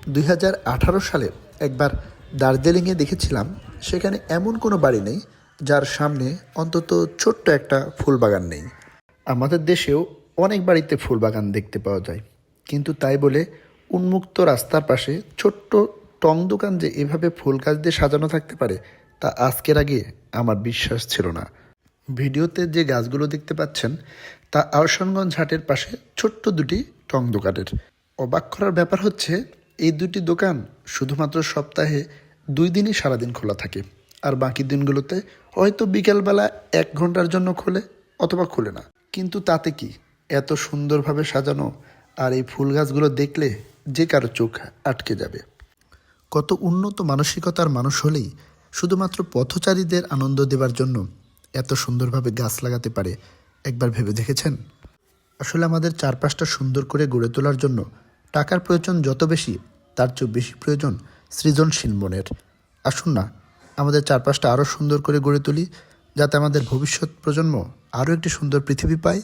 2018 সালে একবার দার্জিলিংয়ে দেখেছিলাম, সেখানে এমন কোনো বাড়ি নেই যার সামনে অন্তত ছোট্ট একটা ফুল বাগান নেই। আমাদের দেশেও অনেক বাড়িতে ফুল বাগান দেখতে পাওয়া যায়, কিন্তু তাই বলে উন্মুক্ত রাস্তার পাশে ছোট্ট টং দোকান যে এভাবে ফুল গাছ দিয়ে সাজানো থাকতে পারে, তা আজকের আগে আমার বিশ্বাস ছিল না। ভিডিওতে যে গাছগুলো দেখতে পাচ্ছেন তা আহসানগঞ্জ হাটের পাশে ছোট্ট দুটি টং দোকানের। অবাক করার ব্যাপার হচ্ছে, এই দুটি দোকান শুধুমাত্র সপ্তাহে 2 দিনই সারাদিন খোলা থাকে, আর বাকি দিনগুলোতে হয়তো বিকেলবেলা 1 ঘন্টার জন্য খোলে অথবা খোলে না। কিন্তু তাতে কি, এত সুন্দরভাবে সাজানো আর এই ফুল গাছগুলো দেখলে যে কারো চোখ আটকে যাবে। কত উন্নত মানসিকতার মানুষ হলেই শুধুমাত্র পথচারীদের আনন্দ দেওয়ার জন্য এত সুন্দরভাবে গাছ লাগাতে পারে, একবার ভেবে দেখেছেন? আসলে আমাদের চারপাশটা সুন্দর করে গড়ে তোলার জন্য টাকার প্রয়োজন যত বেশি, তার চেয়ে বেশি প্রয়োজন সৃজনশীল মনের। আসুন না, আমাদের চারপাশটা আরও সুন্দর করে গড়ে তুলি, যাতে আমাদের ভবিষ্যৎ প্রজন্ম আরও একটি সুন্দর পৃথিবী পায়।